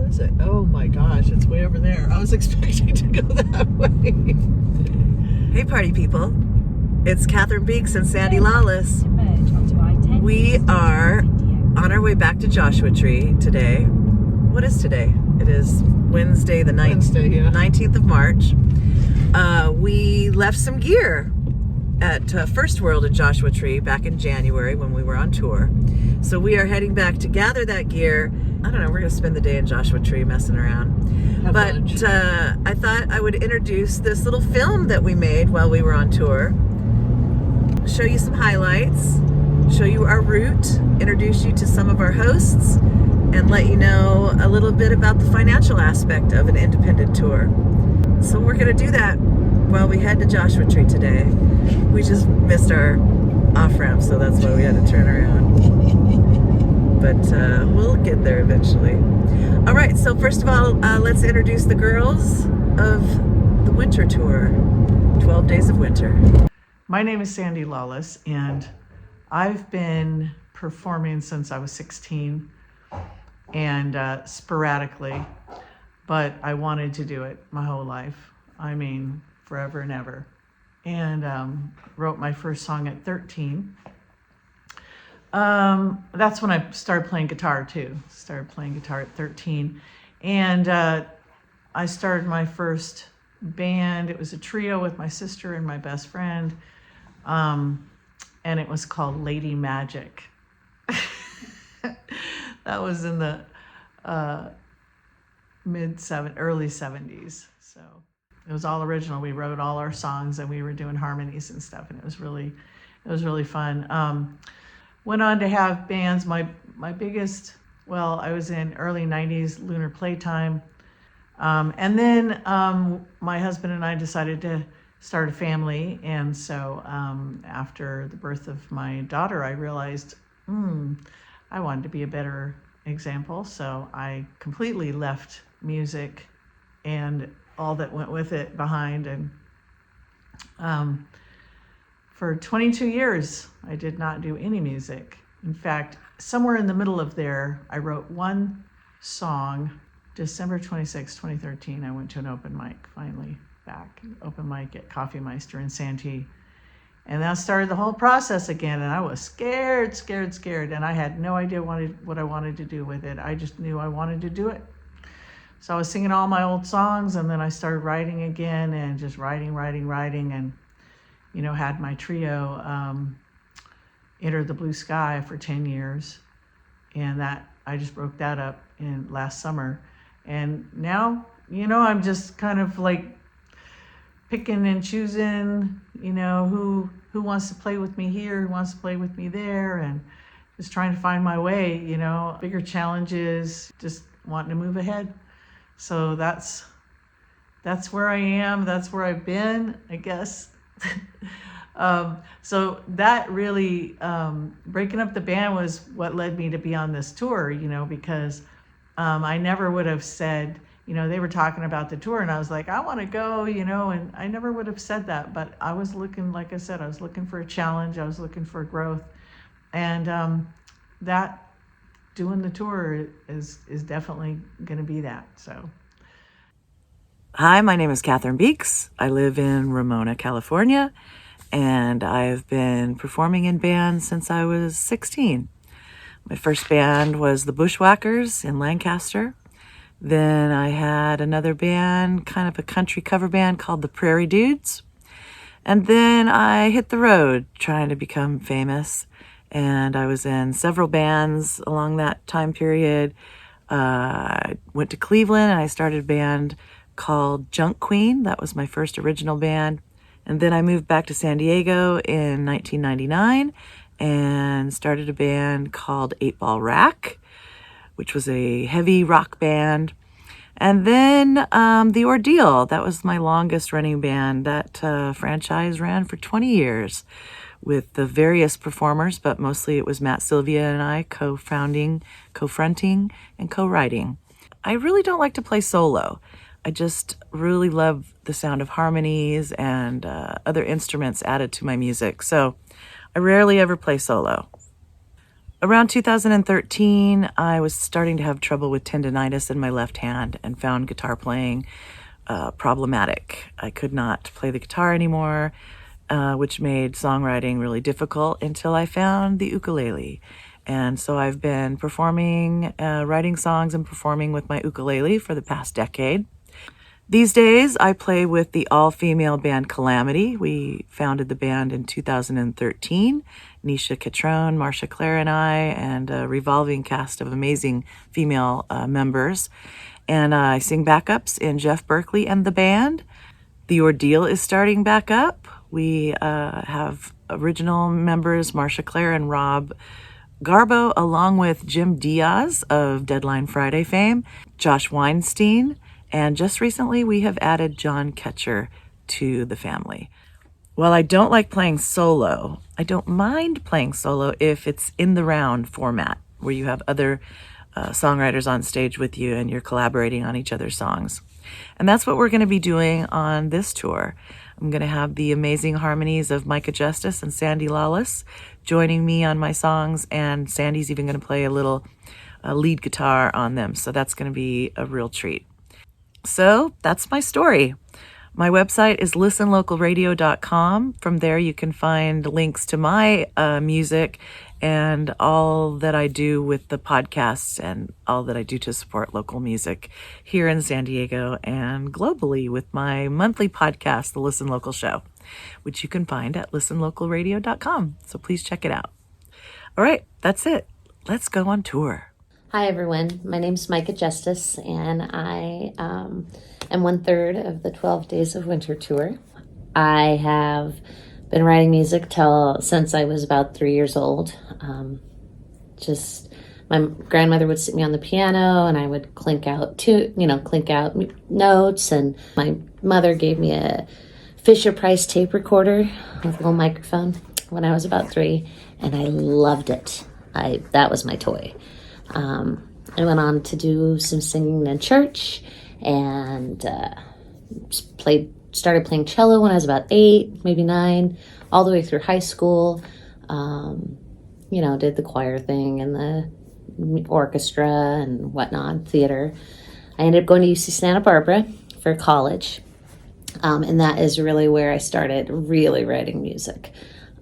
Where is it? Oh my gosh, it's way over there. I was expecting to go that way. Hey party people, it's Catherine Beeks and Sandy Lawless. We are on our way back to Joshua Tree today. What is today? It is Wednesday the 19th of March. We left some gear at First World in Joshua Tree back in January when we were on tour. So we are heading back to gather that gear. I don't know, we're going to spend the day in Joshua Tree messing around. But I thought I would introduce this little film that we made while we were on tour. Show you some highlights, show you our route, introduce you to some of our hosts, and let you know a little bit about the financial aspect of an independent tour. So we're going to do that while we head to Joshua Tree today. We just missed our off-ramp, so that's why we had to turn around. But we'll get there eventually. All right, so first of all, let's introduce the girls of the winter tour, 12 Days of Winter. My name is Sandy Lawless, and I've been performing since I was 16, and sporadically, but I wanted to do it my whole life. I mean, forever and ever. And wrote my first song at 13. That's when I started playing guitar too. Started playing guitar at 13. And I started my first band. It was a trio with my sister and my best friend. And it was called Lady Magic. That was in the early 70s. So it was all original. We wrote all our songs and we were doing harmonies and stuff, and it was really fun. Went on to have bands. My biggest, well, I was in early 90s Lunar Playtime. And then my husband and I decided to start a family. And so after the birth of my daughter, I realized I wanted to be a better example. So I completely left music and all that went with it behind. And for 22 years, I did not do any music. In fact, somewhere in the middle of there, I wrote one song. December 26, 2013, I went to an open mic, finally back, open mic at Coffee Meister in Santee. And that started the whole process again, and I was scared, and I had no idea what I wanted to do with it. I just knew I wanted to do it. So I was singing all my old songs, and then I started writing again, and just writing, and had my trio, Enter the Blue Sky, for 10 years. And that, I just broke that up in last summer. And now, I'm just kind of like picking and choosing, who wants to play with me here, who wants to play with me there, and just trying to find my way, bigger challenges, just wanting to move ahead. So that's where I am. That's where I've been, I guess. So that really, breaking up the band was what led me to be on this tour, because I never would have said, they were talking about the tour and I was like, I want to go, and I never would have said that. But I was looking, like I said, I was looking for a challenge. I was looking for growth. And that doing the tour is definitely going to be that. So. Hi, my name is Catherine Beeks. I live in Ramona, California, and I've been performing in bands since I was 16. My first band was the Bushwhackers in Lancaster. Then I had another band, kind of a country cover band called the Prairie Dudes. And then I hit the road trying to become famous. And I was in several bands along that time period. I went to Cleveland and I started a band called Junk Queen. That was my first original band. And then I moved back to San Diego in 1999 and started a band called 8 Ball Rack, which was a heavy rock band. And then The Ordeal, that was my longest running band. That franchise ran for 20 years with the various performers, but mostly it was Matt Sylvia and I co-fronting, and co-writing. I really don't like to play solo. I just really love the sound of harmonies and other instruments added to my music. So I rarely ever play solo. Around 2013, I was starting to have trouble with tendonitis in my left hand and found guitar playing problematic. I could not play the guitar anymore, which made songwriting really difficult until I found the ukulele. And so I've been performing, writing songs and performing with my ukulele for the past decade. These days, I play with the all-female band Calamity. We founded the band in 2013. Nisha Catrone, Marcia Clare, and I, and a revolving cast of amazing female members. And I sing backups in Jeff Berkeley and the band. The Ordeal is starting back up. We have original members, Marcia Clare and Rob Garbo, along with Jim Diaz of Deadline Friday fame, Josh Weinstein, and just recently we have added John Ketcher to the family. While I don't like playing solo, I don't mind playing solo if it's in the round format, where you have other songwriters on stage with you and you're collaborating on each other's songs. And that's what we're going to be doing on this tour. I'm going to have the amazing harmonies of Micah Justice and Sandy Lawless joining me on my songs, and Sandy's even going to play a little lead guitar on them, so that's going to be a real treat. So that's my story. My website is listenlocalradio.com. From there you can find links to my music and all that I do with the podcasts and all that I do to support local music here in San Diego and globally with my monthly podcast, The Listen Local Show, which you can find at listenlocalradio.com. So please check it out. All right, that's it. Let's go on tour. Hi, everyone. My name is Micah Justice, and I am 1/3 of the 12 Days of Winter tour. I have been writing music since I was about 3 years old. My grandmother would sit me on the piano, and I would clink out notes. And my mother gave me a Fisher-Price tape recorder with a little microphone when I was about 3, and I loved it. That was my toy. I went on to do some singing in church and started playing cello when I was about 8, maybe 9, all the way through high school. Did the choir thing and the orchestra and whatnot, theater. I ended up going to UC Santa Barbara for college. And that is really where I started really writing music.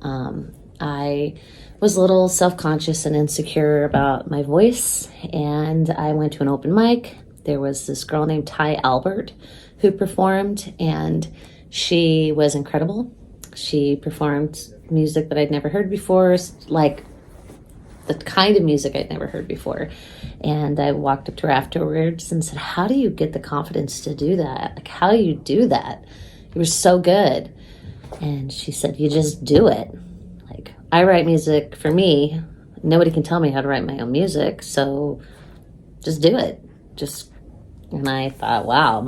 I was a little self-conscious and insecure about my voice, and I went to an open mic. There was this girl named Ty Albert who performed, and she was incredible. She performed music that I'd never heard before, like the kind of music I'd never heard before. And I walked up to her afterwards and said, "How do you get the confidence to do that? Like, how do you do that? You were so good." And she said, "You just do it. Like, I write music for me. Nobody can tell me how to write my own music, so just do it." And I thought, wow,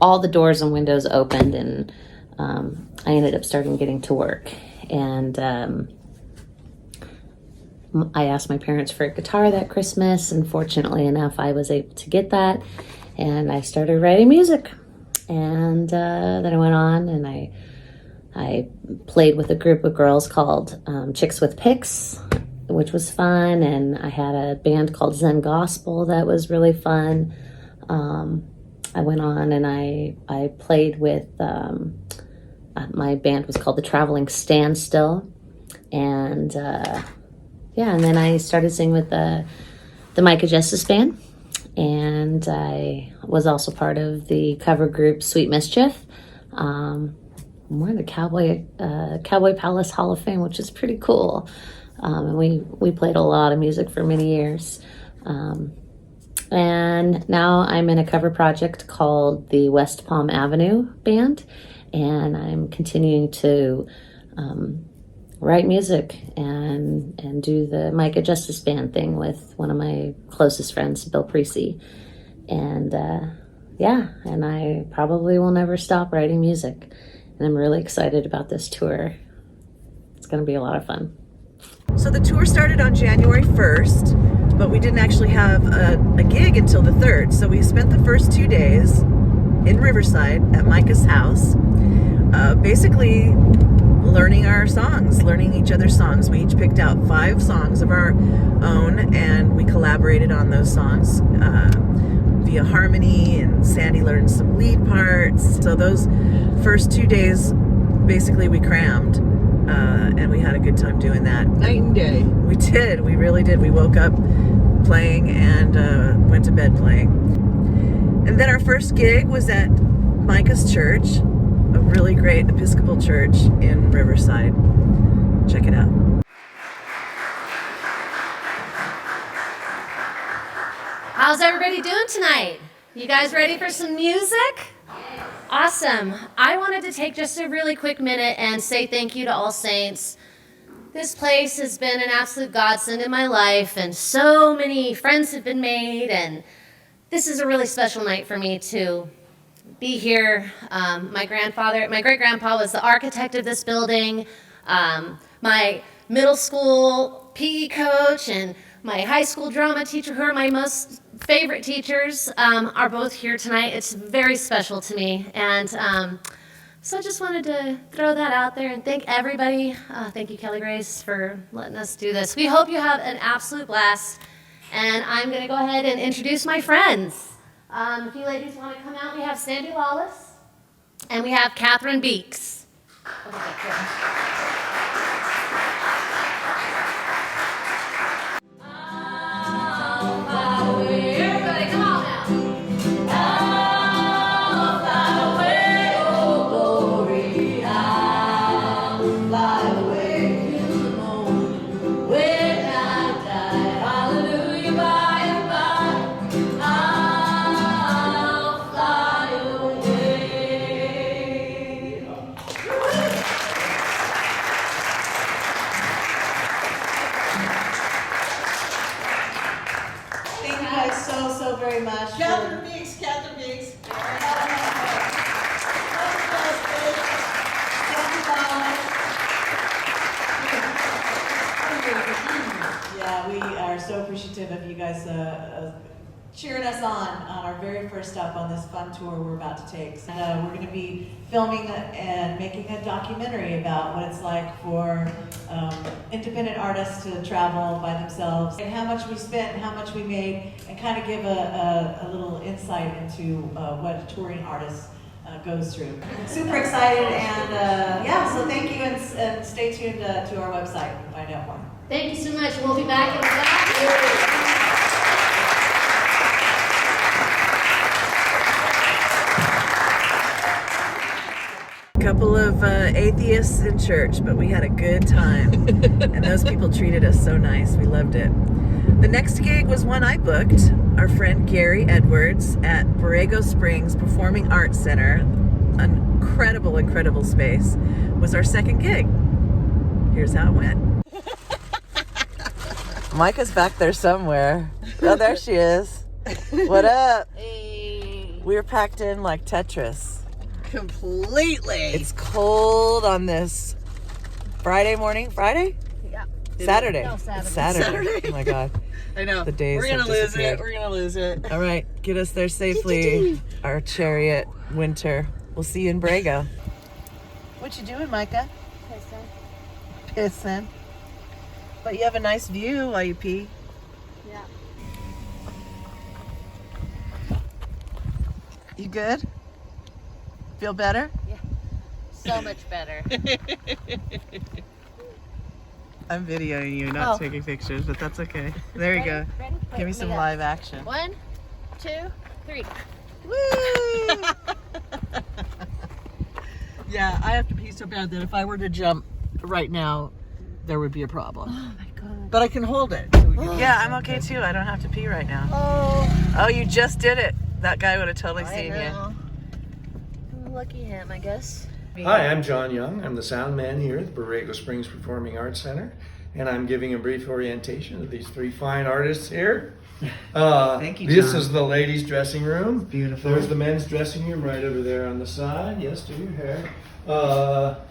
all the doors and windows opened, and I ended up starting getting to work. And I asked my parents for a guitar that Christmas, and fortunately enough, I was able to get that, and I started writing music. And then I went on, and I played with a group of girls called Chicks with Picks, which was fun, and I had a band called Zen Gospel that was really fun. I went on and I played with, my band was called The Traveling Standstill, and and then I started singing with the Micah Justice Band, and I was also part of the cover group Sweet Mischief. We're in the Cowboy Palace Hall of Fame, which is pretty cool. And we played a lot of music for many years. And now I'm in a cover project called the West Palm Avenue Band, and I'm continuing to write music and do the Micah Justice Band thing with one of my closest friends, Bill Precy. And and I probably will never stop writing music. And I'm really excited about this tour. It's going to be a lot of fun. So the tour started on January 1st, but we didn't actually have a gig until the 3rd. So we spent the first 2 days in Riverside at Micah's house, basically learning our songs, learning each other's songs. We each picked out 5 songs of our own, and we collaborated on those songs via harmony, and Sandy learned some lead parts. So those first 2 days, basically we crammed, and we had a good time doing that. Night and day. We did, we really did. We woke up playing and went to bed playing. And then our first gig was at Micah's church, a really great Episcopal church in Riverside. Check it out. How's everybody doing tonight? You guys ready for some music? Awesome. I wanted to take just a really quick minute and say thank you to All Saints. This place has been an absolute godsend in my life, and so many friends have been made, and this is a really special night for me to be here. My great-grandpa was the architect of this building. My middle school PE coach and my high school drama teacher, who are my most favorite teachers, are both here tonight. It's very special to me. And so I just wanted to throw that out there and thank everybody. Thank you, Kelly Grace, for letting us do this. We hope you have an absolute blast. And I'm going to go ahead and introduce my friends. If you ladies want to come out, we have Sandy Lawless and we have Catherine Beeks. Everybody, come on now. I'll fly away, oh glory. I'll fly away in the morning when I die. Hallelujah, by and by. I'll fly away. Thank you guys so very much. Catherine Beeks, Catherine Beeks. Yeah, we are so appreciative of you guys cheering us on our very first step on this fun tour we're about to take. And we're going to be filming and making a documentary about what it's like for independent artists to travel by themselves, and how much we spent and how much we made, and kind of give a little insight into what a touring artist goes through. Super excited, and yeah, so thank you, and stay tuned to our website and find out more. Thank you so much. We'll be back in a second. Couple of atheists in church, but we had a good time. And those people treated us so nice. We loved it. The next gig was one I booked. Our friend Gary Edwards at Borrego Springs Performing Arts Center, an incredible space, was our second gig. Here's how it went. Micah's back there somewhere. Oh, there she is. What up? Hey. We're packed in like Tetris. Completely. It's cold on this Friday morning. Friday? Yeah. Saturday. No, Saturday. It's Saturday. Oh my God. I know. The days We're gonna have lose disappeared. it. We're gonna lose it. All right, get us there safely. Our chariot winter. We'll see you in Borrego. What you doing, Micah? Pissing. But you have a nice view while you pee. Yeah. You good? Feel better? So much better. I'm videoing you, not Oh. taking pictures, but that's okay. There you go. Ready? Give me some live action. 1, 2, 3. Woo! Yeah, I have to pee so bad that if I were to jump right now, there would be a problem. Oh my God. But I can hold it. So we can Yeah, I'm okay too. I don't have to pee right now. Oh, Oh, you just did it. That guy would have totally I seen you. know. lucky him, I guess. Hi, I'm John Young. I'm the sound man here at the Borrego Springs Performing Arts Center, and I'm giving a brief orientation of these 3 fine artists here. Thank you, This John. is the ladies' dressing room. Beautiful. There's the men's dressing room right over there on the side. Yes, do your hair.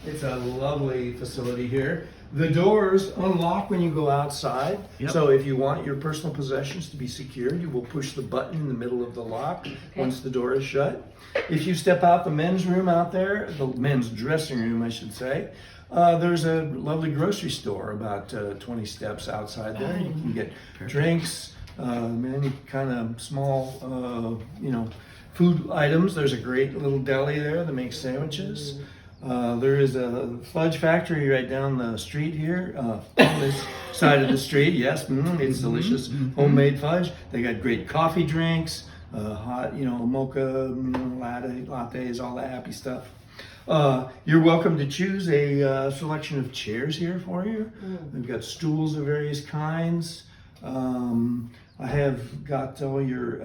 It's a lovely facility here. The doors unlock when you go outside. Yep. So if you want your personal possessions to be secure, you will push the button in the middle of the lock once the door is shut. If you step out the men's room out there, the men's dressing room, I should say, There's a lovely grocery store about 20 steps outside there. You can get drinks, many kind of small, food items. There's a great little deli there that makes sandwiches. There is a fudge factory right down the street here, on this side of the street. Yes, it's delicious homemade fudge. They got great coffee drinks, hot, mocha, lattes, all that happy stuff. You're welcome to choose a selection of chairs here for you. We've got stools of various kinds. I have got all your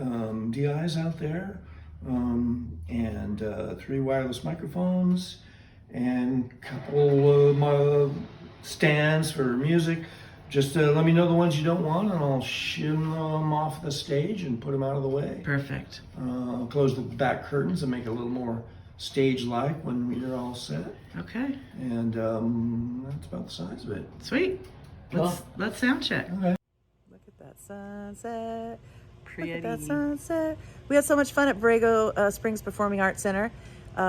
DIs out there, and 3 wireless microphones, and a couple of stands for music. Just let me know the ones you don't want, and I'll shim them off the stage and put them out of the way. Perfect. I'll close the back curtains and make it a little more stage-like when we're all set. Okay. And that's about the size of it. Sweet. Let's sound check. Okay. Look at that sunset. Pretty. Look at that sunset. We had so much fun at Borrego Springs Performing Arts Center.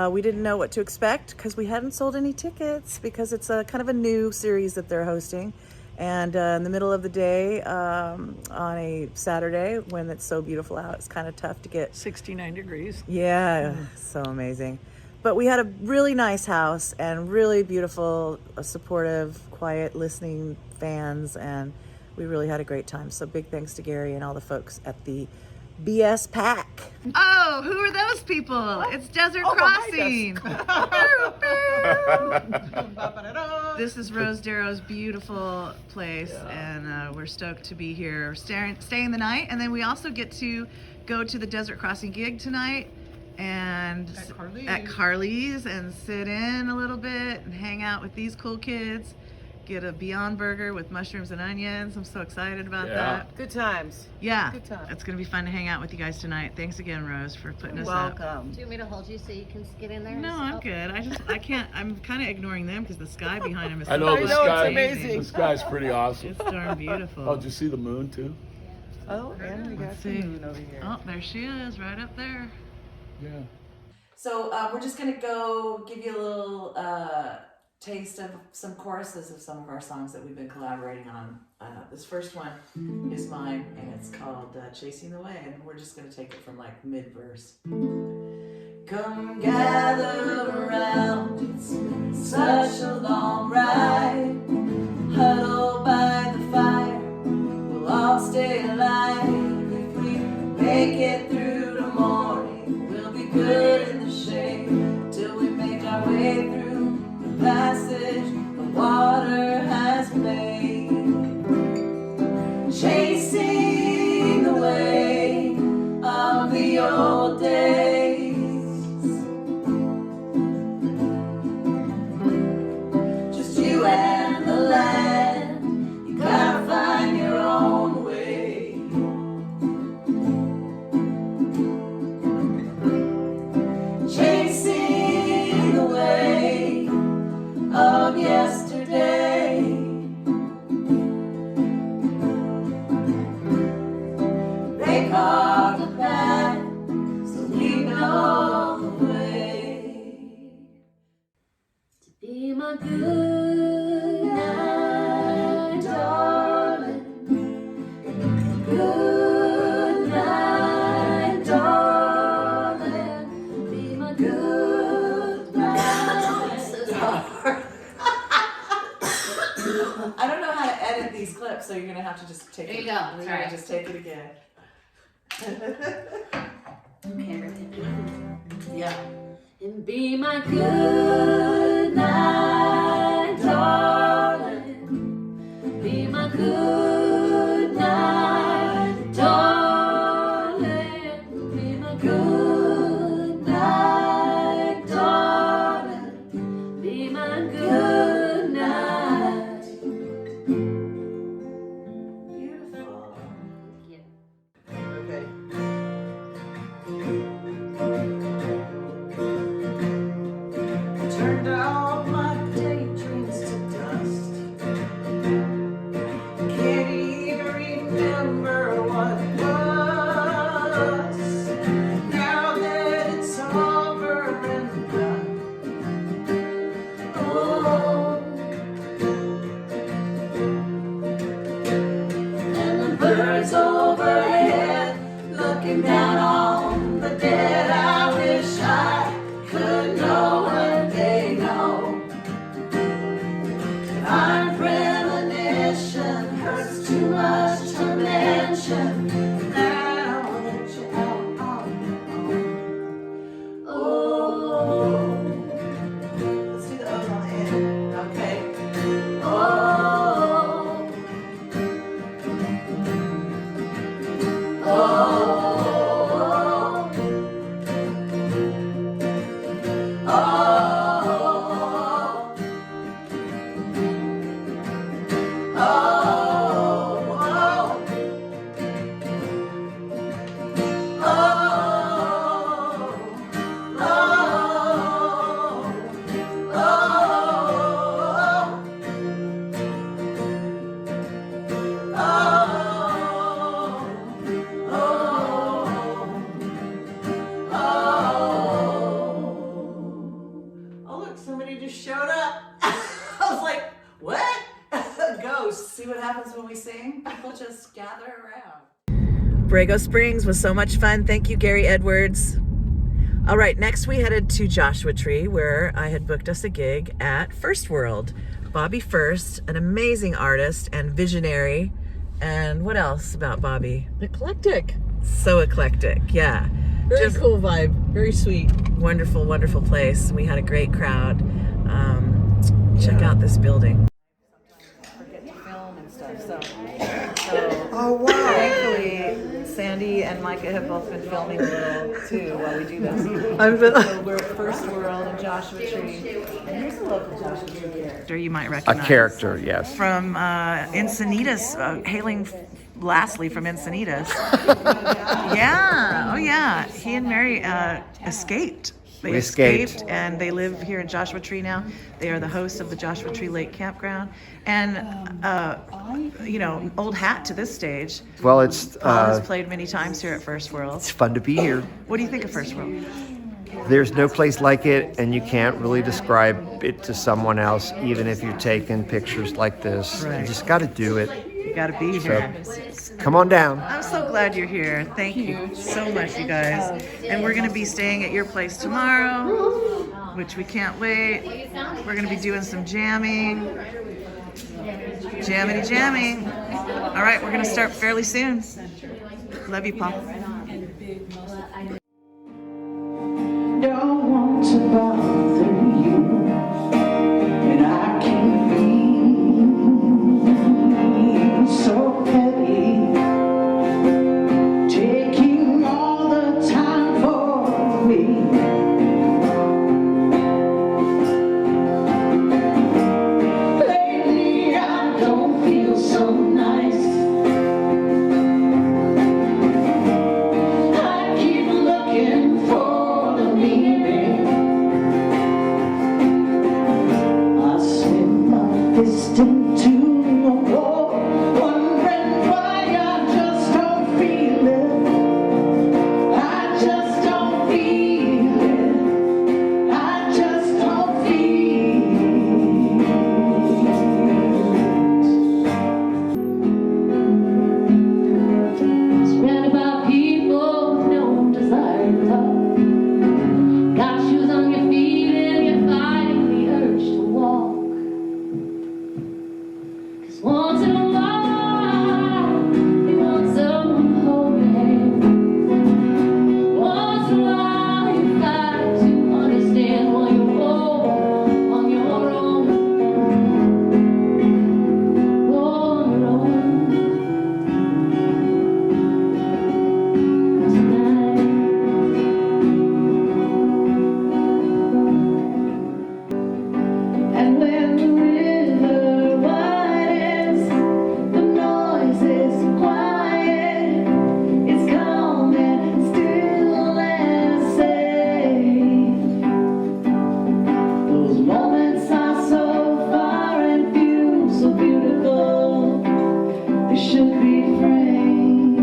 We didn't know what to expect because we hadn't sold any tickets because it's a kind of a new series that they're hosting. And in the middle of the day, on a Saturday when it's so beautiful out, it's kind of tough to get. 69 degrees. Yeah, so amazing. But we had a really nice house and really beautiful, supportive, quiet, listening fans, and we really had a great time. So big thanks to Gary and all the folks at the BS Pack. Oh, who are those people? It's Desert Crossing. This is Rose Darrow's beautiful place, and we're stoked to be here staying the night. And then we also get to go to the Desert Crossing gig tonight and at Carly's and sit in a little bit and hang out with these cool kids. Get a Beyond Burger with mushrooms and onions. I'm so excited about that. Good times. Yeah, Good time. it's gonna be fun to hang out with you guys tonight. Thanks again, Rose, for putting us up. Welcome. Do you want me to hold you so you can get in there? No, I'm good. I can't. I'm kind of ignoring them because the sky behind them is. I know I the know, it's sky. amazing. The sky's pretty awesome. It's darn beautiful. Oh, did you see the moon too? Oh, and we got Let's the see. moon over here. Oh, there she is, right up there. Yeah. So we're just gonna go give you a little taste of some choruses of some of our songs that we've been collaborating on. This first one is mine, and it's called "Chasing the Way," and we're just gonna take it from like mid-verse. Come gather around, it's been such a long ride. Huddle by the fire, we'll all stay alive. If we make it through the morning, we'll be good in the shade. Till we make our way through the passage the water has made. Chasing the way of the old days. Just you and the land, you gotta find your own way. Chasing the way of yesterday. They carved a path so we know the way. To be my good night, darling. Good night, darling. Be my good night, darling. I don't know how to edit these clips, so you're gonna have to just take There it. you go. You're That's gonna right. just take it again. Yeah. And be my good night, darling. Be my good night, darling. Be my good night, darling. Be my good night. Beautiful. Okay. Turned out my Borrego Springs was so much fun. Thank you, Gary Edwards. All right, next we headed to Joshua Tree, where I had booked us a gig at First World. Bobby First, an amazing artist and visionary. And what else about Bobby? Eclectic. So eclectic, yeah. Very Just cool vibe. Very sweet. wonderful, wonderful place. We had a great crowd. Check out this building. Oh, wow. Thankfully, Sandy and Micah have both been filming a little too while we do this. So we're at First World in Joshua Tree. And here's a local Joshua Tree character you might A recognize. character, yes. From Encinitas, hailing lastly from Encinitas. Yeah, oh yeah. He and Mary escaped. They We escaped. and they live here in Joshua Tree now. They are the hosts of the Joshua Tree Lake Campground. And, old hat to this stage. Well, it's Paul has played many times here at First World. it's fun to be here. What do you think of First World? There's no place like it, and you can't really describe it to someone else, even if you're taking pictures like this. Right. You just got to do it. You gotta be here. Come on down. I'm so glad you're here. Thank you so much, you guys. And we're gonna be staying at your place tomorrow, which we can't wait. We're gonna be doing some jamming. Jammity jamming. All right, we're gonna start fairly soon. Love you, Paul. Don't want to bother you, and I can be so petty, taking all the time for me. Lately I don't feel so nice. I keep looking for the meaning. I swim my fist into the wall, wondering why I just don't feel it. I just don't feel it. I just don't feel it. Surrounded by people with no desire to talk. Got shoes on your feet and you're fighting the urge to walk. 'Cause once in a while, you want someone to hold your hand. Once in a while, you got to understand why you're all on your own. On your own. Tonight. And when the river widens, the noise is quiet. It's calm and still and safe. Those moments are so far and few, so beautiful. They should be framed.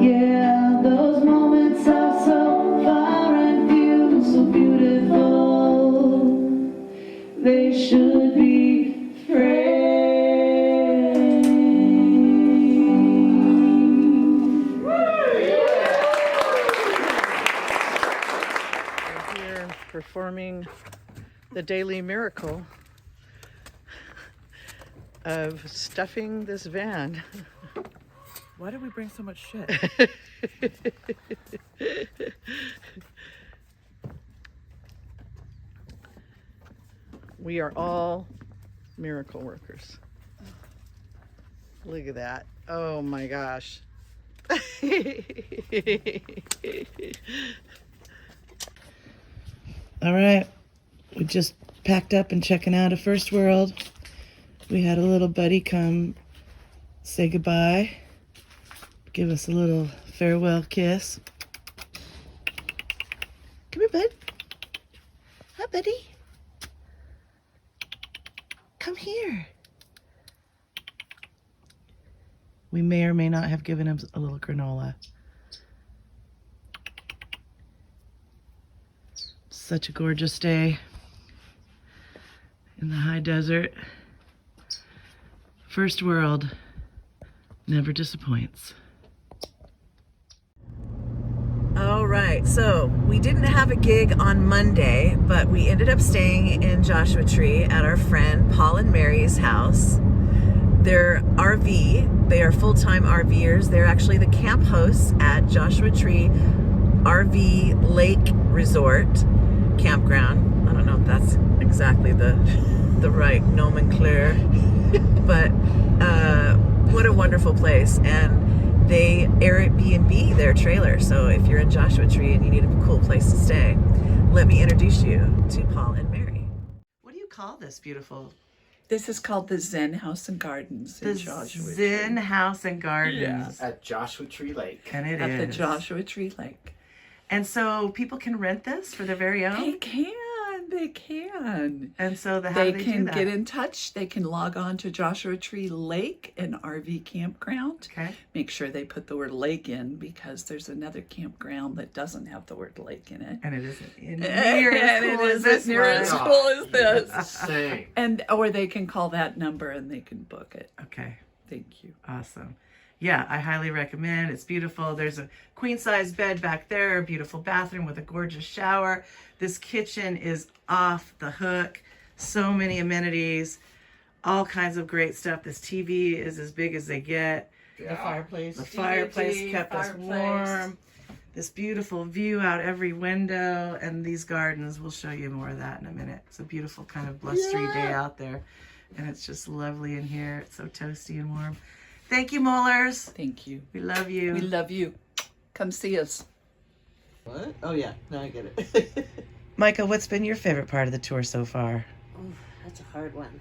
Yeah, those moments are so far and few, so beautiful. They should be framed. Here performing the daily miracle of stuffing this van. Why did we bring so much shit? We are all miracle workers. Look at that. Oh my gosh. All right, we just packed up and checking out of First World. We had a little buddy come say goodbye, give us a little farewell kiss. Come here, bud. Hi, buddy. Come here. We may or may not have given him a little granola. Such a gorgeous day in the high desert. First world never disappoints. All right, so we didn't have a gig on Monday, but we ended up staying in Joshua Tree at our friend Paul and Mary's house. They're RV, they are full-time RVers. They're actually the camp hosts at Joshua Tree RV Lake Resort Campground. I don't know if that's exactly the right nomenclature, but what a wonderful place. And they Airbnb their trailer. So if you're in Joshua Tree and you need a cool place to stay, let me introduce you to Paul and Mary. What do you call this beautiful? This is called the Zen House and Gardens in Joshua Zen Tree. House and Gardens. Yes. At Joshua Tree Lake. And it At the is. Joshua Tree Lake. And so people can rent this for their very own? They can. And so how They do they can do that? get in touch. They can log on to Joshua Tree Lake, an RV campground. Okay. Make sure they put the word lake in because there's another campground that doesn't have the word lake in it. And it isn't near And as it cool as isn't this near as one. cool as this. Same. Or they can call that number and they can book it. Okay. Thank you. Awesome. Yeah, I highly recommend. It's beautiful. There's a queen size bed back there, a beautiful bathroom with a gorgeous shower. This kitchen is off the hook. So many amenities, all kinds of great stuff. This TV is as big as they get. The fireplace. The fireplace kept us warm. This beautiful view out every window, and these gardens. We'll show you more of that in a minute. It's a beautiful kind of blustery day out there, and it's just lovely in here. It's so toasty and warm. Thank you, Molars. Thank you. We love you. We love you. Come see us. What? Oh yeah, now I get it. Micah, what's been your favorite part of the tour so far? Oof, that's a hard one.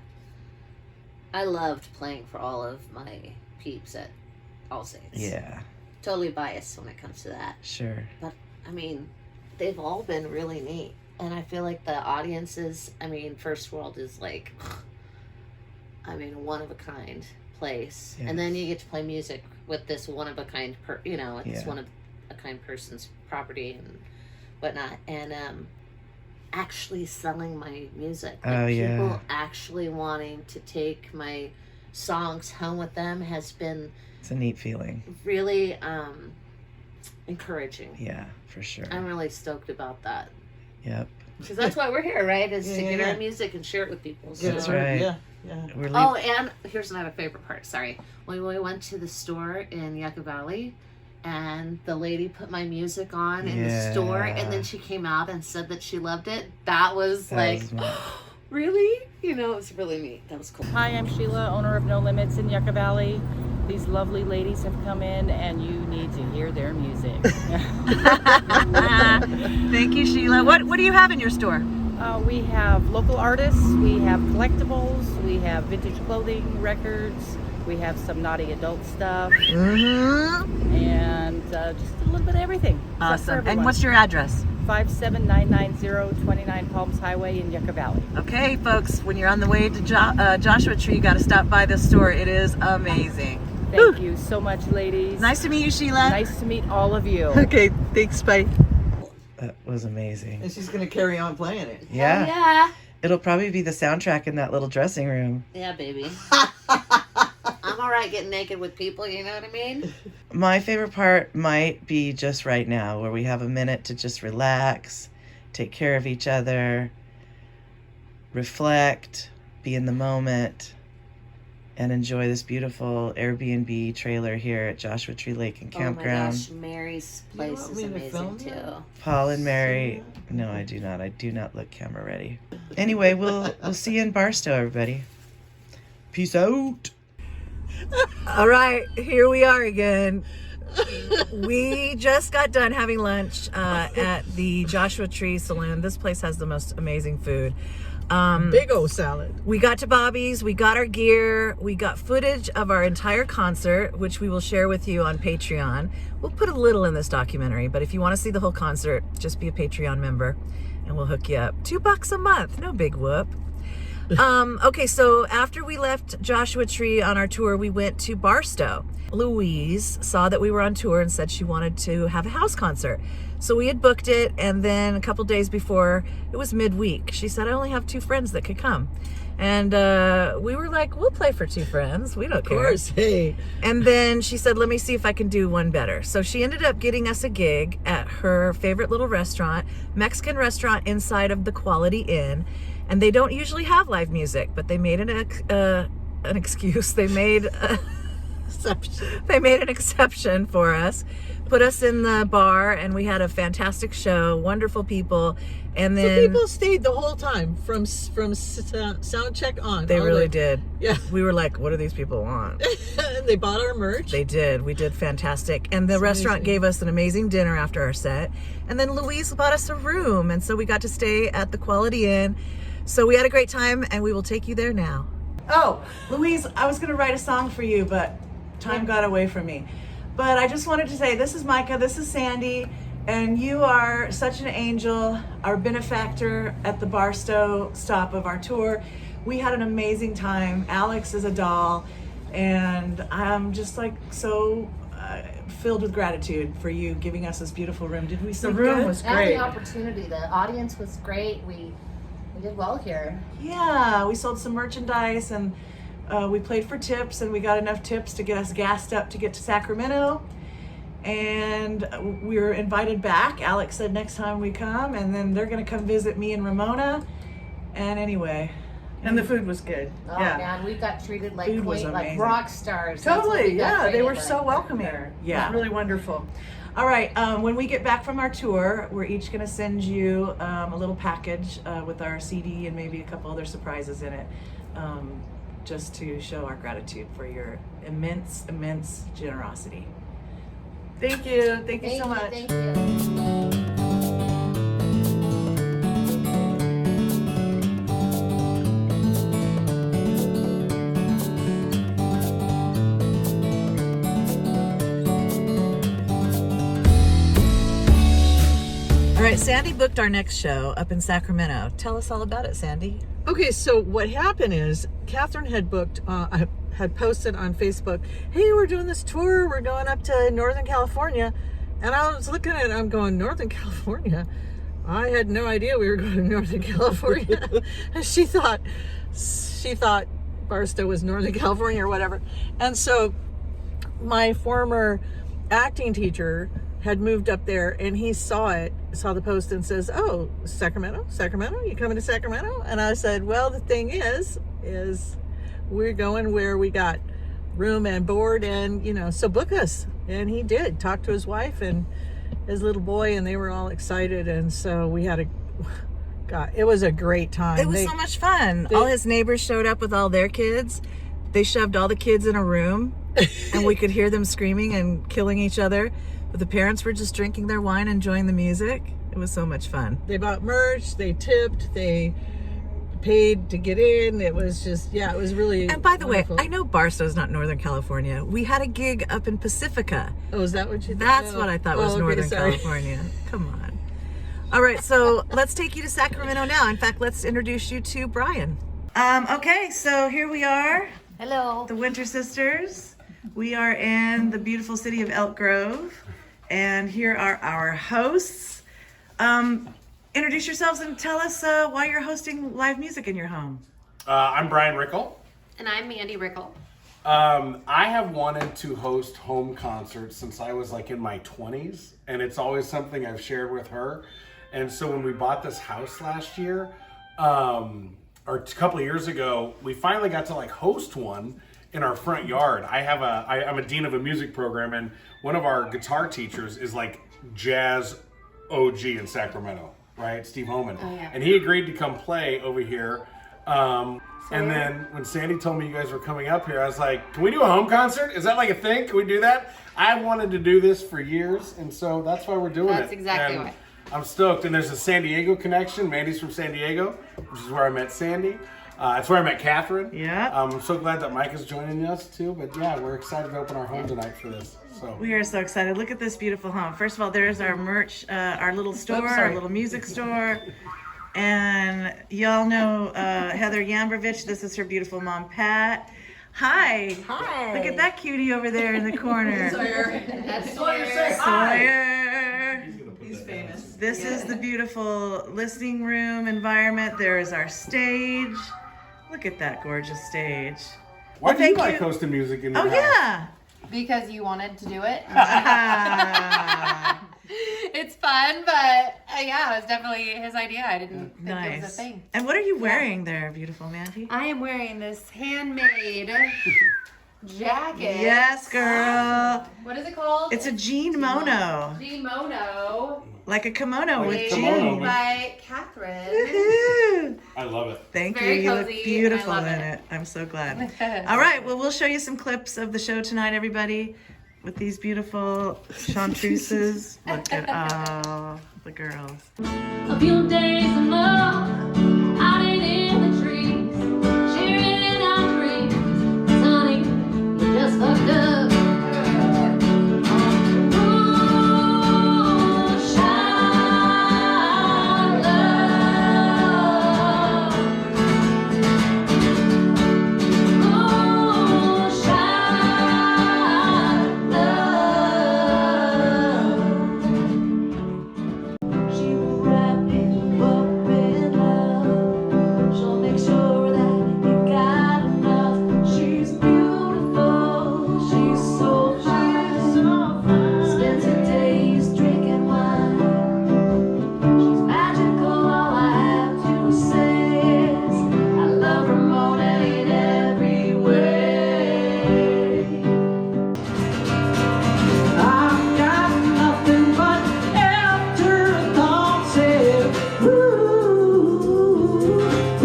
I loved playing for all of my peeps at All Saints. Yeah, Totally biased when it comes to that. sure. But, I mean, they've all been really neat. And I feel like the audiences, I mean, First World is like, I mean, one of a kind place. Yes. And then you get to play music with this one of a kind, it's Yeah. one of a kind person's property and whatnot. And actually selling my music. Like, Oh, yeah. people actually wanting to take my songs home with them has been It's a neat feeling. really encouraging. Yeah, for sure. I'm really stoked about that. Yep. Because that's why we're here, right? Is to Yeah, get yeah. our music and share it with people. So. That's right. Yeah, yeah. We're Oh, and here's another favorite part. Sorry. When we went to the store in Yucca Valley, and the lady put my music on in the store, and then she came out and said that she loved it. That was really? You know, it was really neat. That was cool. Hi, I'm Sheila, owner of No Limits in Yucca Valley. These lovely ladies have come in and you need to hear their music. Thank you, Sheila. What do you have in your store? We have local artists, we have collectibles, we have vintage clothing, records, we have some naughty adult stuff, and just a little bit of everything. Awesome. And what's your address? 57990 29 Palms Highway in Yucca Valley. Okay, folks, when you're on the way to Joshua Tree, you got to stop by this store. It is amazing. Thank you so much, ladies. Nice to meet you, Sheila. Nice to meet all of you. Okay, thanks, bye. That was amazing. And she's gonna carry on playing it. Yeah. Yeah. It'll probably be the soundtrack in that little dressing room. Yeah, baby. I'm all right getting naked with people, you know what I mean? My favorite part might be just right now, where we have a minute to just relax, take care of each other, reflect, be in the moment, and enjoy this beautiful Airbnb trailer here at Joshua Tree Lake and Campground. Oh my gosh, Mary's place want is me to amazing film too. that? Paul and Mary. No, I do not. I do not look camera ready. Anyway, we'll see you in Barstow, everybody. Peace out. All right, here we are again. We just got done having lunch at the Joshua Tree Saloon. This place has the most amazing food. Big old salad. We got to Bobby's, we got our gear, we got footage of our entire concert, which we will share with you on Patreon. We'll put a little in this documentary, but if you want to see the whole concert, just be a Patreon member and we'll hook you up. $2 a month, no big whoop. Okay, so after we left Joshua Tree on our tour, we went to Barstow. Louise saw that we were on tour and said she wanted to have a house concert. So we had booked it, and then a couple days before, it was midweek, she said, I only have 2 friends that could come. And we were like, we'll play for two friends. We don't Of care. course, hey. And then she said, let me see if I can do one better. So she ended up getting us a gig at her favorite little restaurant, Mexican restaurant inside of the Quality Inn. And they don't usually have live music, but they made an excuse. They made an exception for us, put us in the bar, and we had a fantastic show, wonderful people. And then So people stayed the whole time from sound check on. they all really the- did. Yeah. We were like, what do these people want? And they bought our merch. They did. We did fantastic. And the restaurant amazing. gave us an amazing dinner after our set. And then Louise bought us a room. And so we got to stay at the Quality Inn. So we had a great time, and we will take you there now. Oh, Louise, I was going to write a song for you, but time got away from me. But I just wanted to say, this is Micah, this is Sandy, and you are such an angel, our benefactor at the Barstow stop of our tour. We had an amazing time. Alex is a doll, and I'm just like so filled with gratitude for you giving us this beautiful room. Did we sleep good? And the opportunity, the audience was great. We did well here. Yeah, we sold some merchandise, and we played for tips, and we got enough tips to get us gassed up to get to Sacramento. And we were invited back. Alex said next time we come, and then they're gonna come visit me and Ramona. And anyway, and the food was good. Oh man, we got treated like Food was queen, like amazing. rock stars. That's what Totally, we got yeah, they treated were like. so welcoming. Yeah, really wonderful. All right, when we get back from our tour, we're each gonna send you a little package with our CD and maybe a couple other surprises in it, just to show our gratitude for your immense, immense generosity. Thank you. Thank you so much. Thank you. All right, Sandy booked our next show up in Sacramento. Tell us all about it, Sandy. Okay, so what happened is Catherine had booked, had posted on Facebook, hey, we're doing this tour. We're going up to Northern California. And I was looking at it, I'm going, Northern California? I had no idea we were going to Northern California. And she thought Barstow was Northern California or whatever. And so my former acting teacher had moved up there, and he saw the post and says, oh, Sacramento, you coming to Sacramento? And I said, well, the thing is we're going where we got room and board, and so book us. And he did. Talk to his wife and his little boy, and they were all excited. And so we had it was a great time. It was so much fun. All his neighbors showed up with all their kids. They shoved all the kids in a room, and we could hear them screaming and killing each other. But the parents were just drinking their wine, enjoying the music. It was so much fun. They bought merch, they tipped, they paid to get in. It was just, it was really And by the wonderful. way, I know Barstow's not Northern California. We had a gig up in Pacifica. Oh, is that what you thought? That's what I thought was okay, Northern sorry. California. Come on. All right, so let's take you to Sacramento now. In fact, let's introduce you to Brian. Okay, so here we are. Hello. The Winter Sisters. We are in the beautiful city of Elk Grove. And here are our hosts. Introduce yourselves and tell us why you're hosting live music in your home. I'm Brian Rickle. And I'm Mandy Rickle. I have wanted to host home concerts since I was in my 20s, and it's always something I've shared with her. And so when we bought this house last year, or a couple of years ago, we finally got to host one in our front yard. I'm a dean of a music program, and one of our guitar teachers is jazz OG in Sacramento, right? Steve Homan. Oh, yeah. And he agreed to come play over here. And then when Sandy told me you guys were coming up here, I was like, can we do a home concert? Is that a thing? Can we do that? I wanted to do this for years, and so that's why we're doing it. That's exactly And why. I'm stoked. And there's a San Diego connection. Mandy's from San Diego, which is where I met Sandy. It's where I met Catherine. Yeah. I'm so glad that Mike is joining us too. But yeah, we're excited to open our home tonight for this. So We are so excited. Look at this beautiful home. First of all, there's our merch, our little store, our little music store. And y'all know Heather Yambrovich. This is her beautiful mom, Pat. Hi. Hi. Look at that cutie over there in the corner. That's Sawyer. Sawyer. He's famous. This is the beautiful listening room environment. There is our stage. Look at that gorgeous stage. Why Well, do you thank like you. hosting music in your Oh house? yeah. Because you wanted to do it. Ah, It's fun, but yeah, it was definitely his idea. I didn't think it was a nice. thing. And what are you wearing there, beautiful Mandy? I am wearing this handmade jacket. Yes, girl. What is it called? It's a jean mono, Kimono. like a kimono Like with a jeans. kimono. By Catherine. Woohoo. I love it. Thank you. Very You look cozy. beautiful I in love it. I'm so glad. All right. Well, we'll show you some clips of the show tonight, everybody, with these beautiful chantreuse. Look at the girls. A few days a month, out in the trees, sharing our dreams. 'Cause honey, you just fucked up. Moonshine love. Moonshine love. She will wrap you up in love. She'll make sure that you got enough. She's beautiful. She's so fine. Spends her days drinking wine. She's magical. All I have to say is I love Ramona in every way. I've got nothing but afterthoughts. Ooh,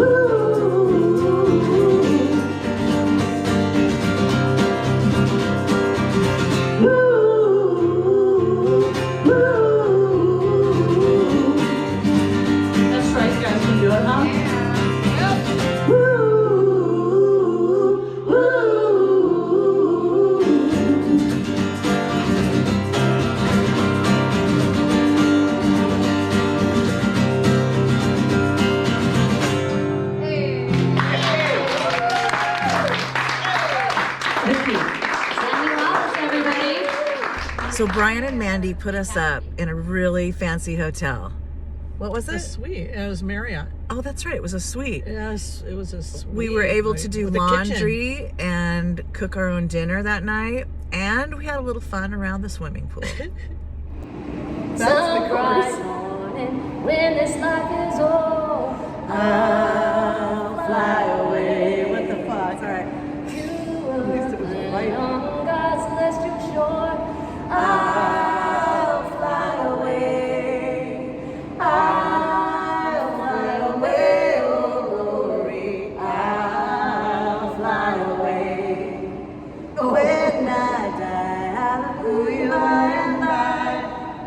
ooh, That's right, you guys can do it, huh? So Brian and Mandy put us up in a really fancy hotel. What was a it? suite. It was Marriott. Oh, that's right. It was a suite. Yes, it was a suite. We were able to do with a kitchen. laundry and cook our own dinner that night, and we had a little fun around the swimming pool. Some bright morning when this life is over, I'll fly away. What the fuck? All right. you will lay on God's celestial shore. I'll fly away. I'll fly away, oh glory. I'll fly away. When I die, hallelujah, and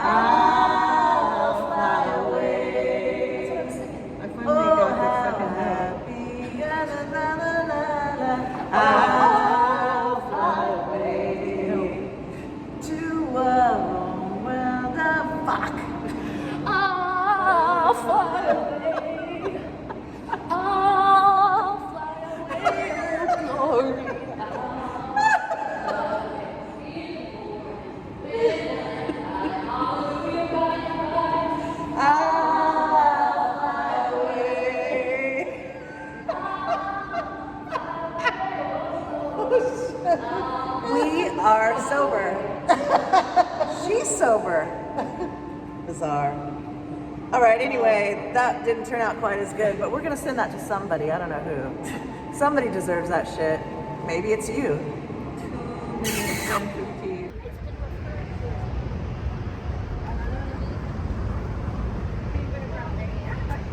I'll fly away. I finally got the fucking happy. La, la, la, la, la. I'll fly away to a home where the fuck. I'll fly away. I'll fly away, oh glory. I'll fly away. We are sober. She's sober. Bizarre. All right, anyway, that didn't turn out quite as good, but we're going to send that to somebody. I don't know who. Somebody deserves that shit. Maybe it's you.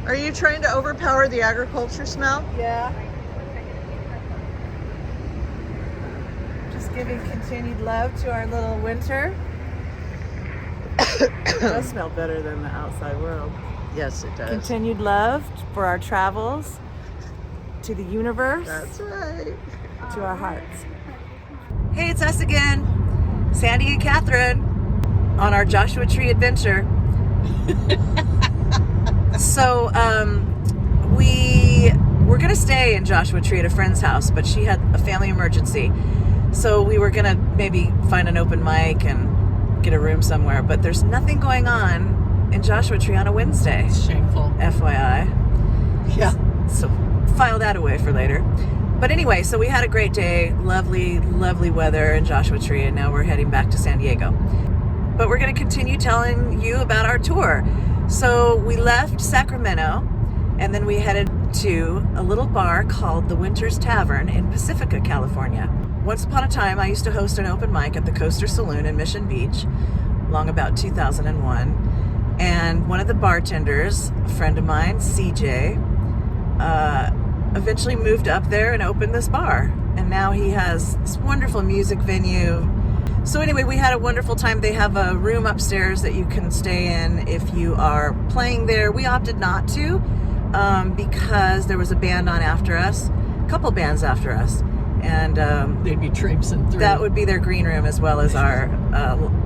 Are you trying to overpower the agriculture smell? Yeah. Just giving continued love to our little winter. It does smell better than the outside world. Yes, it does. Continued love for our travels, to the universe, That's right. to our hearts. Hey, it's us again, Sandy and Catherine, on our Joshua Tree adventure. So we were gonna stay in Joshua Tree at a friend's house, but she had a family emergency. So we were gonna maybe find an open mic and get a room somewhere, but there's nothing going on in Joshua Tree on a Wednesday. Shameful. FYI. Yeah. So file that away for later. But anyway, so we had a great day, lovely, lovely weather in Joshua Tree, and now we're heading back to San Diego. But we're going to continue telling you about our tour. So we left Sacramento, and then we headed to a little bar called the Winters Tavern in Pacifica, California. Once upon a time, I used to host an open mic at the Coaster Saloon in Mission Beach, long about 2001. And one of the bartenders, a friend of mine, CJ, eventually moved up there and opened this bar. And now he has this wonderful music venue. So anyway, we had a wonderful time. They have a room upstairs that you can stay in if you are playing there. We opted not to because there was a band on after us, a couple bands after us. And they'd be traipsing through. That would be their green room as well as our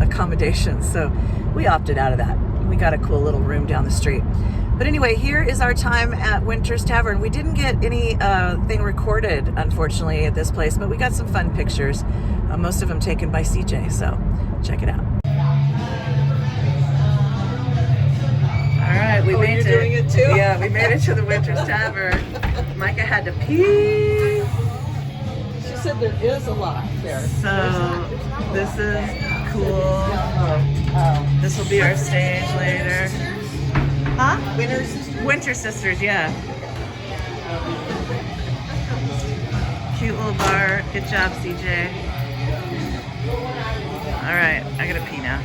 accommodations. So we opted out of that. We got a cool little room down the street. But anyway, here is our time at Winters Tavern. We didn't get anything recorded, unfortunately, at this place, but we got some fun pictures, most of them taken by CJ, so check it out. All right, we made it. You're doing it too? Yeah, we made it to the Winters Tavern. Micah had to pee. She said there is a lock there. So this is cool. This will be our stage later. Huh? Winter Sisters? Winter Sisters, yeah. Cute little bar. Good job, CJ. All right, I gotta pee now.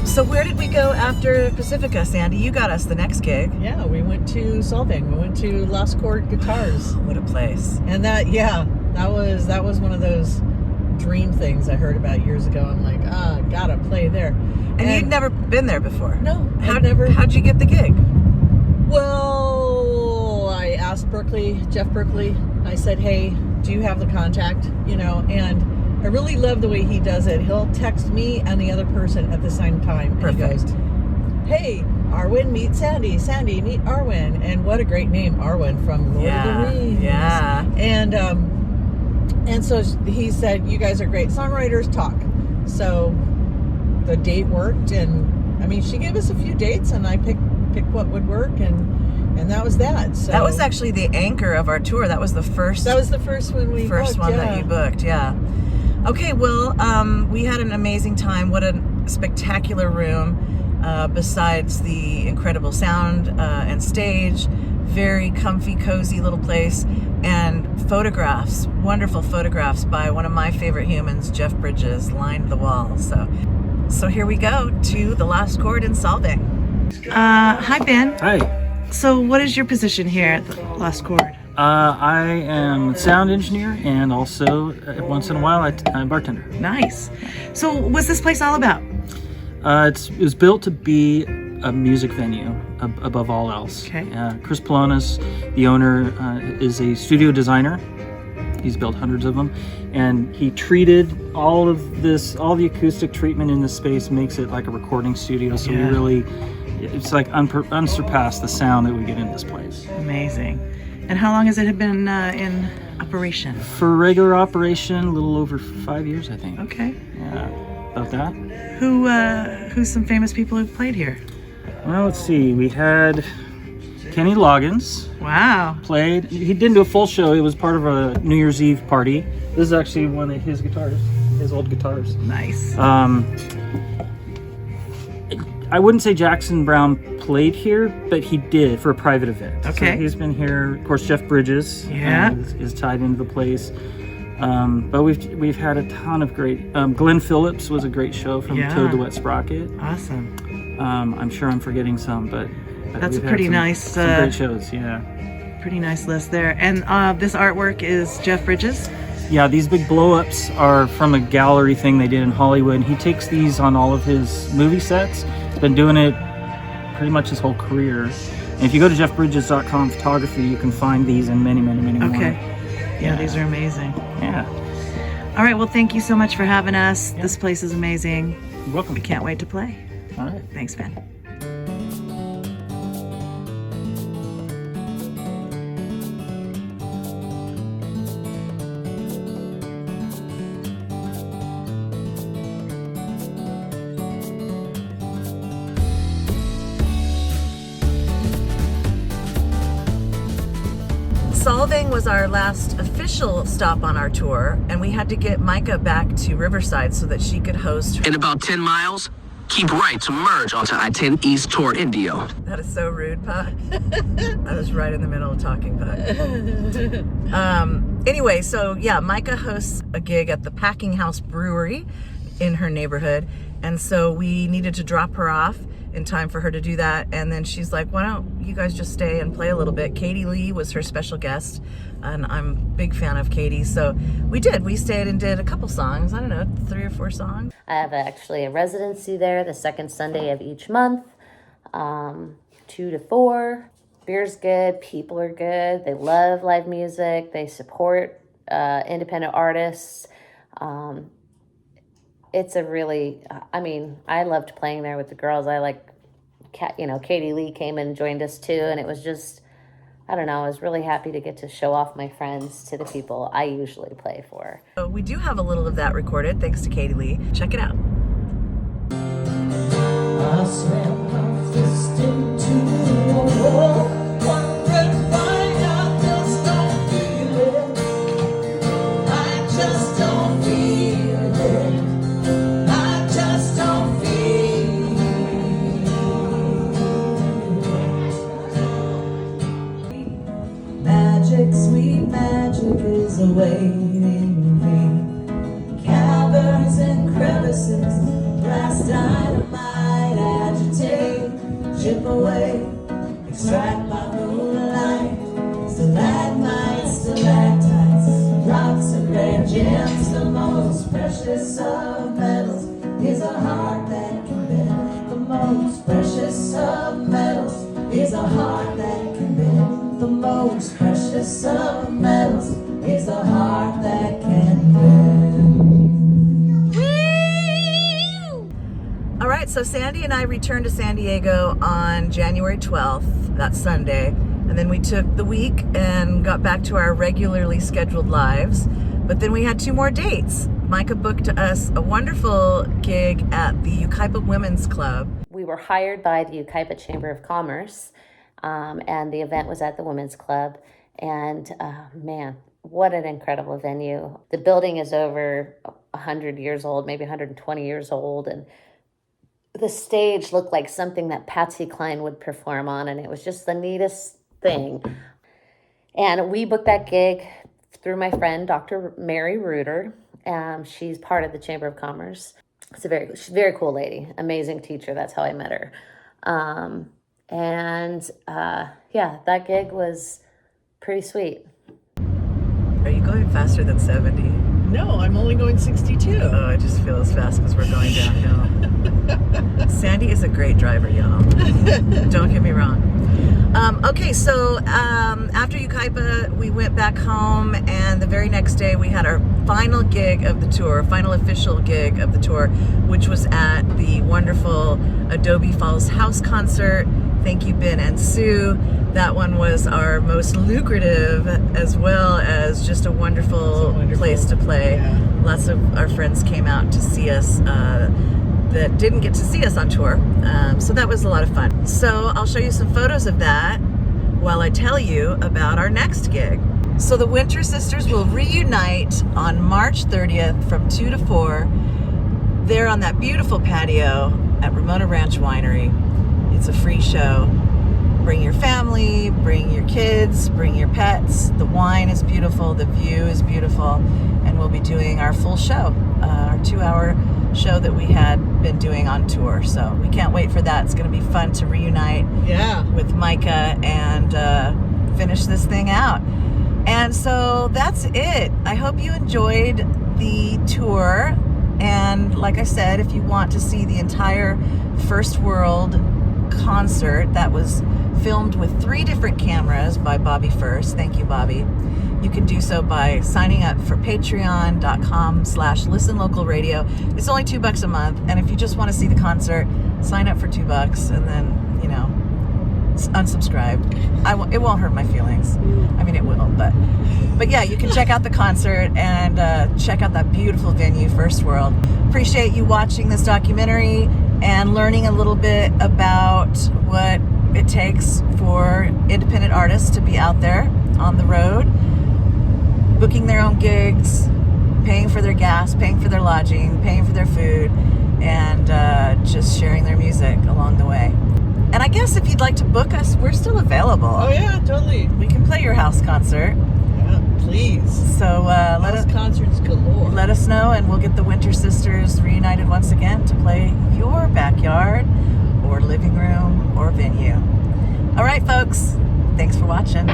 So where did we go after Pacifica, Sandy? You got us the next gig. Yeah, we went to Solvang. We went to Last Chord Guitars. What a place. And that was one of those dream things I heard about years ago. I'm like, gotta play there. And you'd never been there before? No, How'd you get the gig? Well, I asked Jeff Berkeley, I said, hey, do you have the contact? And I really love the way he does it. He'll text me and the other person at the same time. Perfect. And he goes, hey, Arwen meet Sandy. Sandy meet Arwen. And what a great name, Arwen from Lord of the Rings. Yeah. And so he said, you guys are great songwriters, talk. So the date worked, and I mean, she gave us a few dates, and I picked what would work, and that was that. So that was actually the anchor of our tour. That was the first. That was the first one we first booked, one that you booked. Yeah. Okay. Well, we had an amazing time. What a spectacular room. Besides the incredible sound and stage, very comfy, cozy little place, and photographs, wonderful photographs by one of my favorite humans, Jeff Bridges, lined the wall. So here we go to the Last Chord in Solvang. Hi, Ben. Hi. So what is your position here at the Last Chord? I am a sound engineer, and also once in a while I'm a bartender. Nice. So what's this place all about? It was built to be a music venue above all else. Okay. Chris Polonis, the owner, is a studio designer. He's built hundreds of them, and he treated all the acoustic treatment in this space makes it like a recording studio. So Yeah. it's like unsurpassed the sound that we get in this place. Amazing. And how long has it been in operation? For regular operation, a little over 5 years, I think. Okay. Yeah, about that. Who's some famous people who've played here? Well, let's see. We had Kenny Loggins. Wow. Played. He didn't do a full show. It was part of a New Year's Eve party. This is actually one of his guitars, his old guitars. Nice. I wouldn't say Jackson Browne played here, but he did for a private event. Okay. So he's been here. Of course, Jeff Bridges is tied into the place. But we've had a ton of great. Glenn Phillips was a great show from Toad the Wet Sprocket. Awesome. I'm sure I'm forgetting some, but That's a we've had pretty some- nice. some great shows. Yeah. Pretty nice list there. And this artwork is Jeff Bridges. Yeah, these big blow-ups are from a gallery thing they did in Hollywood. He takes these on all of his movie sets. He's been doing it pretty much his whole career. And if you go to jeffbridges.com photography, you can find these and many, many, many more. Okay. Yeah, these are amazing. Yeah. All right, well, thank you so much for having us. This place is amazing. You're welcome. We can't wait to play. All right. Thanks, Ben. Solving was our last official stop on our tour, and we had to get Micah back to Riverside so that she could host. In about 10 miles, keep right to merge onto I-10 East toward Indio. That is so rude, Puck. I was right in the middle of talking, Puck. Anyway, so yeah, Micah hosts a gig at the Packing House Brewery in her neighborhood, and so we needed to drop her off in time for her to do that. And then she's like, why don't you guys just stay and play a little bit? Katie Lee was her special guest, and I'm a big fan of Katie. So we stayed and did a couple songs. I don't know, 3 or 4 songs. I have actually a residency there the second Sunday of each month, 2 to 4. Beer's good, people are good, they love live music, they support independent artists. It's a really, I loved playing there with the girls. I like, Katie Lee came and joined us too, and it was just, I don't know, I was really happy to get to show off my friends to the people I usually play for. So we do have a little of that recorded, thanks to Katie Lee. Check it out. I slammed my fist into a wall. One red flag, I just don't feel it. I just don't feel it. I just don't feel it. Magic, sweet magic is awaiting me. Caverns and crevices, blast dynamite, agitate, chip away, extract my moonlight, stalagmites, stalactites, rocks and red gems. The most precious of metals is a heart that can bend. The most precious of metals is a heart that can bend. The most precious of metals is a heart that can bend. All right, so Sandy and I returned to San Diego on January 12th, that Sunday, and then we took the week and got back to our regularly scheduled lives. But then we had 2 more dates. Micah booked us a wonderful gig at the Yucaipa Women's Club. We were hired by the Yucaipa Chamber of Commerce, and the event was at the Women's Club. And man, what an incredible venue. The building is over 100 years old, maybe 120 years old, and the stage looked like something that Patsy Cline would perform on, and it was just the neatest thing. And we booked that gig through my friend, Dr. Mary Reuter. She's part of the Chamber of Commerce. She's a very cool lady, amazing teacher. That's how I met her. Yeah, that gig was pretty sweet. Are you going faster than 70? No, I'm only going 62. Oh, I just feel as fast because we're going downhill. Sandy is a great driver, y'all. Don't get me wrong. Okay, so after Yucaipa, we went back home, and the very next day we had our final gig of the tour, final official gig of the tour, which was at the wonderful Adobe Falls House concert. Thank you, Ben and Sue. That one was our most lucrative, as well as just a wonderful place to play. Yeah. Lots of our friends came out to see us that didn't get to see us on tour. So that was a lot of fun. So I'll show you some photos of that while I tell you about our next gig. So the Winter Sisters will reunite on March 30th from 2 to 4. They're on that beautiful patio at Ramona Ranch Winery. It's a free show. Bring your family, bring your kids, bring your pets. The wine is beautiful, the view is beautiful, and we'll be doing our full show, our 2-hour show that we had been doing on tour. So we can't wait for that. It's going to be fun to reunite with Micah and finish this thing out. And so that's it. I hope you enjoyed the tour. And like I said, if you want to see the entire First World concert, that was filmed with 3 different cameras by Bobby First. Thank you, Bobby. You can do so by signing up for patreon.com/listenlocalradio. It's only $2 a month, and if you just want to see the concert, sign up for $2 and then, you know, unsubscribe. It won't hurt my feelings. I mean, it will, but yeah, you can check out the concert and check out that beautiful venue, First World. Appreciate you watching this documentary and learning a little bit about what it takes for independent artists to be out there on the road, booking their own gigs, paying for their gas, paying for their lodging, paying for their food, and just sharing their music along the way. And I guess if you'd like to book us, we're still available. Oh yeah, totally. We can play your house concert. Yeah, please. So concerts galore. Let us know, and we'll get the Winter Sisters reunited once again to play your backyard or living room or venue. All right, folks. Thanks for watching.